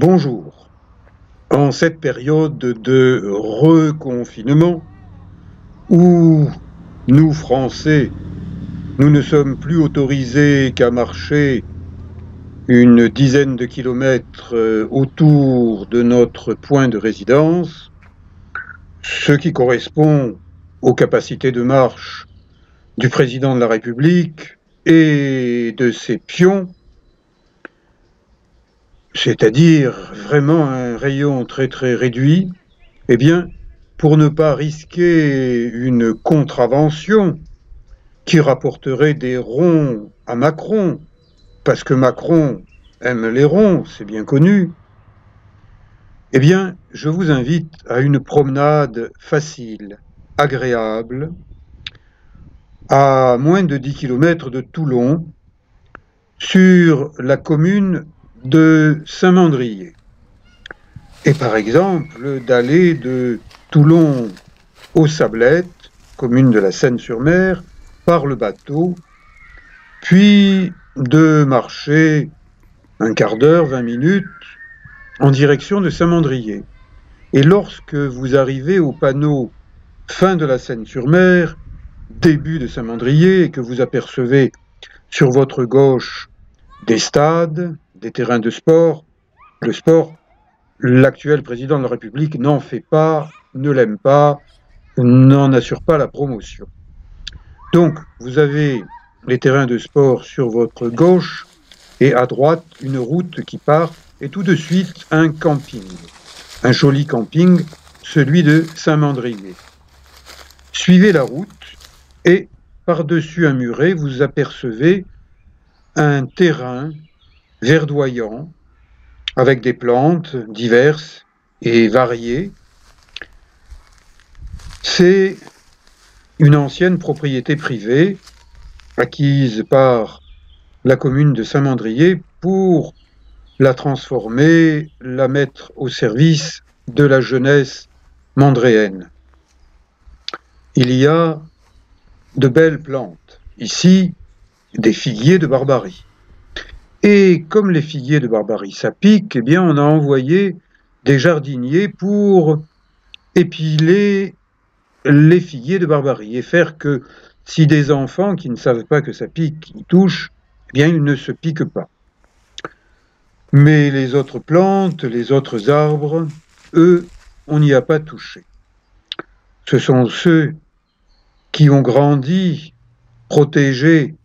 Bonjour. En cette période de reconfinement, où nous, Français, nous ne sommes plus autorisés qu'à marcher une dizaine de kilomètres autour de notre point de résidence, ce qui correspond aux capacités de marche du président de la République et de ses pions, c'est-à-dire vraiment un rayon très très réduit, eh bien, pour ne pas risquer une contravention qui rapporterait des ronds à Macron, parce que Macron aime les ronds, c'est bien connu, eh bien, je vous invite à une promenade facile, agréable, à moins de 10 kilomètres de Toulon, sur la commune de Saint-Mandrier. Et par exemple, d'aller de Toulon aux Sablettes, commune de la Seine-sur-Mer, par le bateau, puis de marcher un quart d'heure, 20 minutes, en direction de Saint-Mandrier. Et lorsque vous arrivez au panneau fin de la Seine-sur-Mer, début de Saint-Mandrier, et que vous apercevez sur votre gauche des stades, des terrains de sport, le sport, l'actuel président de la République n'en fait pas, ne l'aime pas, n'en assure pas la promotion. Donc, vous avez les terrains de sport sur votre gauche et à droite, une route qui part et tout de suite un camping, un joli camping, celui de Saint-Mandrier. Suivez la route et par-dessus un muret, vous apercevez un terrain verdoyant avec des plantes diverses et variées. C'est une ancienne propriété privée acquise par la commune de Saint-Mandrier pour la transformer, la mettre au service de la jeunesse mandréenne. Il y a de belles plantes. Ici, des figuiers de Barbarie. Et comme les figuiers de Barbarie, ça pique, eh bien, on a envoyé des jardiniers pour épiler les figuiers de Barbarie et faire que si des enfants qui ne savent pas que ça pique, y touchent, eh bien, ils ne se piquent pas. Mais les autres plantes, les autres arbres, eux, on n'y a pas touché. Ce sont ceux qui ont grandi protégés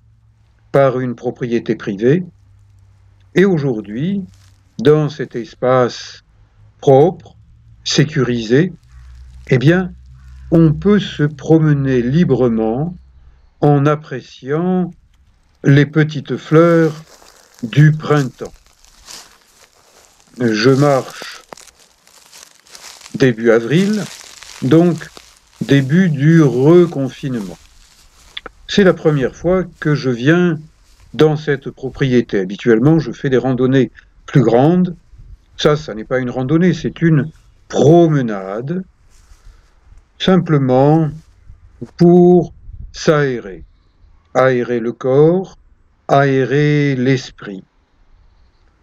par une propriété privée. Et aujourd'hui, dans cet espace propre, sécurisé, eh bien, on peut se promener librement en appréciant les petites fleurs du printemps. Je marche début avril, donc début du reconfinement. C'est la première fois que je viens dans cette propriété. Habituellement, je fais des randonnées plus grandes. Ça n'est pas une randonnée, c'est une promenade, simplement pour s'aérer. Aérer le corps, aérer l'esprit.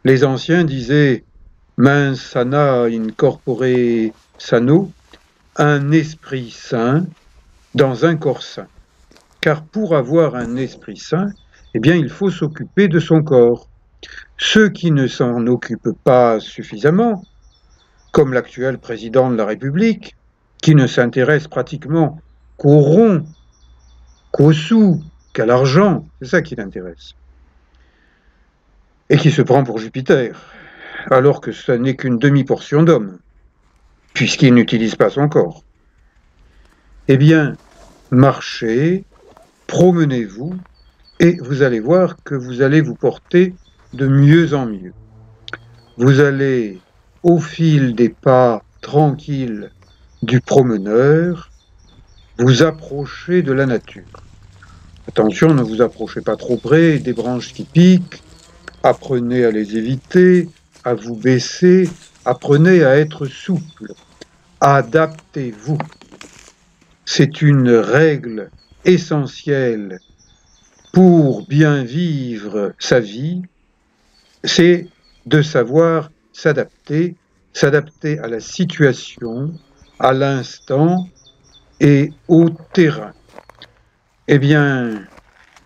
Les anciens disaient « mens sana in corpore sano », un esprit sain dans un corps sain. Car pour avoir un esprit sain, eh bien, il faut s'occuper de son corps. Ceux qui ne s'en occupent pas suffisamment, comme l'actuel président de la République, qui ne s'intéresse pratiquement qu'au rond, qu'aux sous, qu'à l'argent, c'est ça qui l'intéresse. Et qui se prend pour Jupiter, alors que ce n'est qu'une demi-portion d'homme, puisqu'il n'utilise pas son corps. Eh bien, marchez, promenez-vous, et vous allez voir que vous allez vous porter de mieux en mieux. Vous allez, au fil des pas tranquilles du promeneur, vous approcher de la nature. Attention, ne vous approchez pas trop près des branches qui piquent, apprenez à les éviter, à vous baisser, apprenez à être souple, adaptez-vous. C'est une règle essentielle pour bien vivre sa vie, c'est de savoir s'adapter, s'adapter à la situation, à l'instant et au terrain. Eh bien,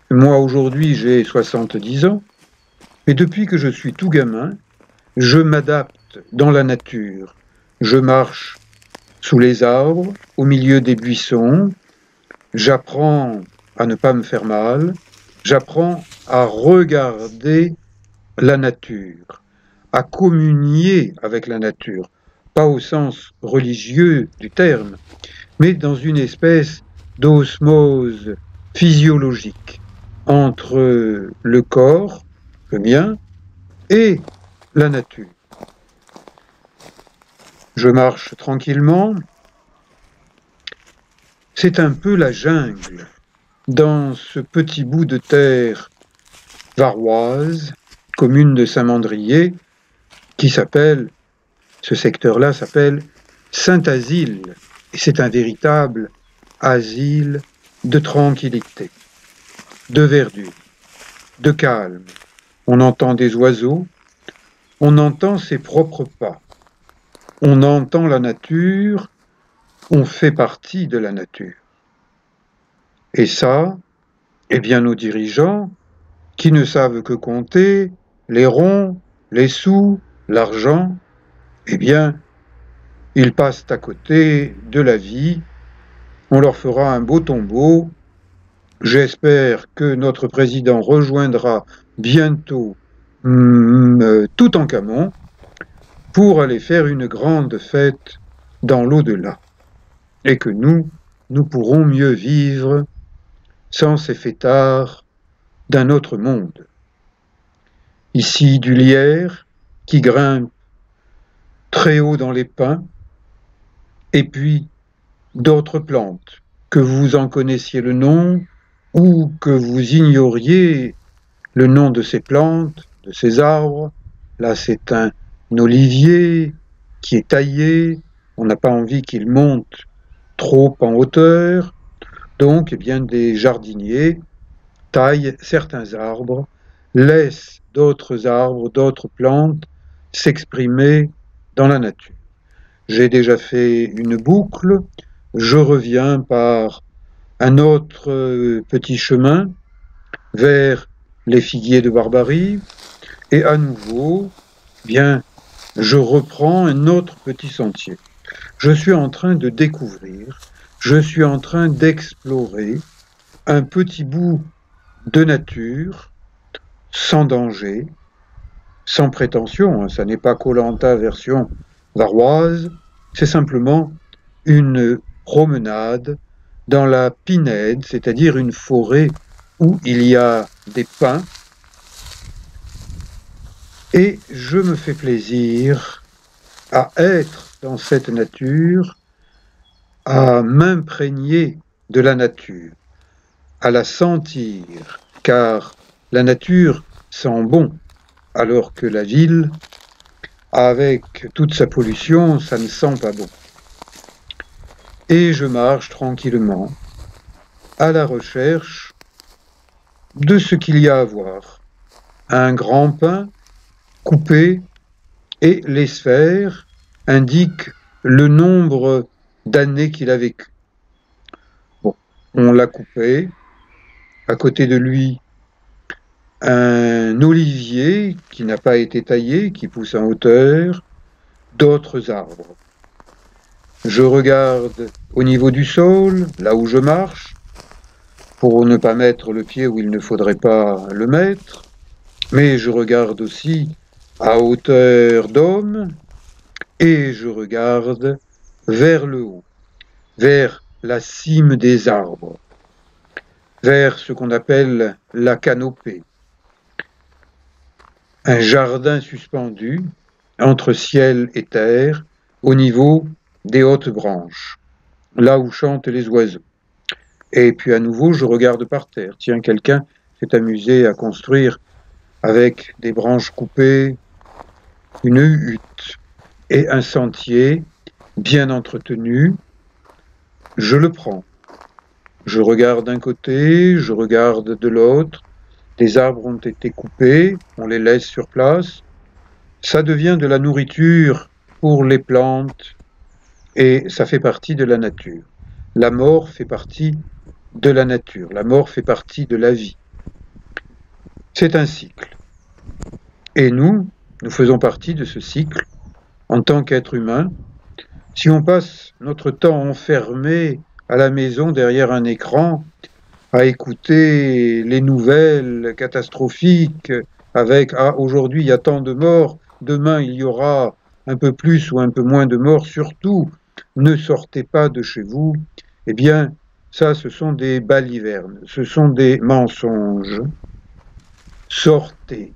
moi aujourd'hui j'ai 70 ans, et depuis que je suis tout gamin, je m'adapte dans la nature. Je marche sous les arbres, au milieu des buissons, j'apprends à ne pas me faire mal, j'apprends à regarder la nature, à communier avec la nature, pas au sens religieux du terme, mais dans une espèce d'osmose physiologique entre le corps, le mien, et la nature. Je marche tranquillement, c'est un peu la jungle dans ce petit bout de terre varoise, commune de Saint-Mandrier, qui s'appelle, ce secteur-là s'appelle Saint-Asile, et c'est un véritable asile de tranquillité, de verdure, de calme. On entend des oiseaux, on entend ses propres pas, on entend la nature, on fait partie de la nature. Et ça, eh bien nos dirigeants, qui ne savent que compter les ronds, les sous, l'argent, eh bien, ils passent à côté de la vie. On leur fera un beau tombeau. J'espère que notre président rejoindra bientôt Toutankhamon pour aller faire une grande fête dans l'au-delà. Et que nous pourrons mieux vivre sans ces fêtards d'un autre monde. Ici du lierre qui grimpe très haut dans les pins, et puis d'autres plantes, que vous en connaissiez le nom ou que vous ignoriez le nom de ces plantes, de ces arbres. Là, c'est un olivier qui est taillé, on n'a pas envie qu'il monte trop en hauteur, donc eh bien, des jardiniers taillent certains arbres, laissent d'autres arbres, d'autres plantes s'exprimer dans la nature. J'ai déjà fait une boucle, je reviens par un autre petit chemin vers les figuiers de Barbarie, et à nouveau, bien, je reprends un autre petit sentier. Je suis en train de découvrir, je suis en train d'explorer un petit bout de nature, sans danger, sans prétention, ça n'est pas Koh-Lanta version varoise, c'est simplement une promenade dans la pinède, c'est-à-dire une forêt où il y a des pins, et je me fais plaisir à être dans cette nature, à m'imprégner de la nature, à la sentir, car la nature sent bon, alors que la ville, avec toute sa pollution, ça ne sent pas bon. Et je marche tranquillement à la recherche de ce qu'il y a à voir. Un grand pin coupé, et les sphères indiquent le nombre d'années qu'il a vécu. Bon, on l'a coupé. À côté de lui, un olivier qui n'a pas été taillé, qui pousse en hauteur, d'autres arbres. Je regarde au niveau du sol, là où je marche, pour ne pas mettre le pied où il ne faudrait pas le mettre, mais je regarde aussi à hauteur d'homme, et je regarde vers le haut, vers la cime des arbres, vers ce qu'on appelle la canopée, un jardin suspendu entre ciel et terre au niveau des hautes branches, là où chantent les oiseaux. Et puis à nouveau, je regarde par terre. Tiens, quelqu'un s'est amusé à construire avec des branches coupées une hutte et un sentier bien entretenu. Je le prends. Je regarde d'un côté, je regarde de l'autre. Des arbres ont été coupés, on les laisse sur place. Ça devient de la nourriture pour les plantes et ça fait partie de la nature. La mort fait partie de la nature, la mort fait partie de la vie. C'est un cycle. Et nous faisons partie de ce cycle en tant qu'être humain. Si on passe notre temps enfermé à la maison derrière un écran, à écouter les nouvelles catastrophiques avec « Ah, aujourd'hui il y a tant de morts, demain il y aura un peu plus ou un peu moins de morts, surtout ne sortez pas de chez vous », eh bien ça ce sont des balivernes, ce sont des mensonges. Sortez,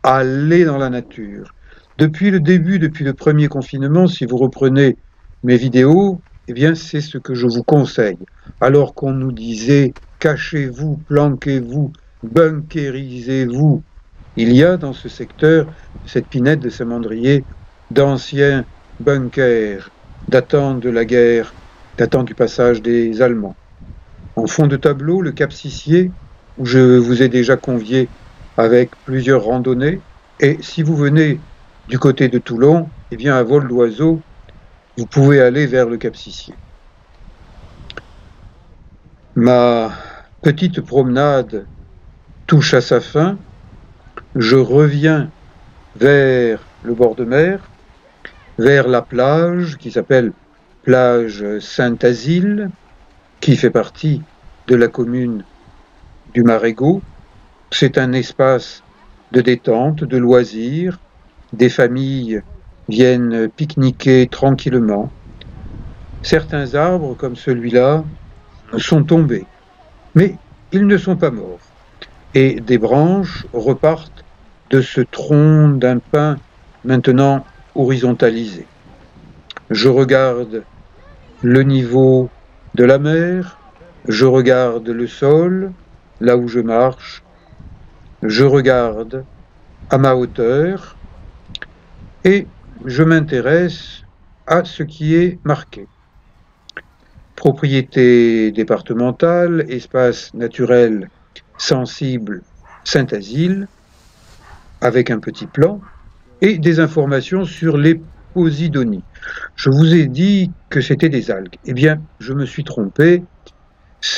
allez dans la nature. Depuis le début, depuis le premier confinement, si vous reprenez mes vidéos, eh bien, c'est ce que je vous conseille. Alors qu'on nous disait cachez-vous, planquez-vous, bunkérisez-vous, il y a dans ce secteur, cette pinède de Saint-Mandrier, d'anciens bunkers datant de la guerre, datant du passage des Allemands. En fond de tableau, le Cap Sissier, où je vous ai déjà convié avec plusieurs randonnées. Et si vous venez du côté de Toulon, eh bien à vol d'oiseau, vous pouvez aller vers le Cap Sissier. Ma petite promenade touche à sa fin. Je reviens vers le bord de mer, vers la plage qui s'appelle plage Saint-Asile, qui fait partie de la commune du Marégot. C'est un espace de détente, de loisirs. Des familles viennent pique-niquer tranquillement. Certains arbres, comme celui-là, sont tombés, mais ils ne sont pas morts. Et des branches repartent de ce tronc d'un pin maintenant horizontalisé. Je regarde le niveau de la mer, je regarde le sol, là où je marche, je regarde à ma hauteur et je m'intéresse à ce qui est marqué. Propriété départementale, espace naturel sensible Saint-Asile, avec un petit plan, et des informations sur les posidonies. Je vous ai dit que c'était des algues. Eh bien, je me suis trompé.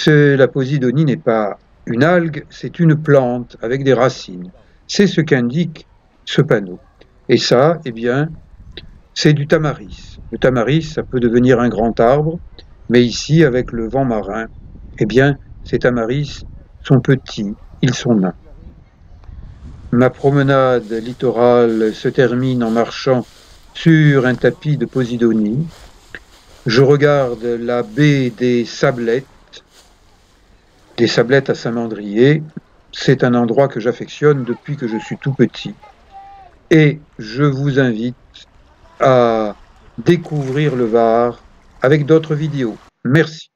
La posidonie n'est pas une algue, c'est une plante avec des racines. C'est ce qu'indique ce panneau. Et ça, eh bien, c'est du tamaris. Le tamaris, ça peut devenir un grand arbre, mais ici, avec le vent marin, eh bien, ces tamaris sont petits, ils sont nains. Ma promenade littorale se termine en marchant sur un tapis de posidonie. Je regarde la baie des Sablettes à Saint-Mandrier. C'est un endroit que j'affectionne depuis que je suis tout petit. Et je vous invite à découvrir le Var avec d'autres vidéos. Merci.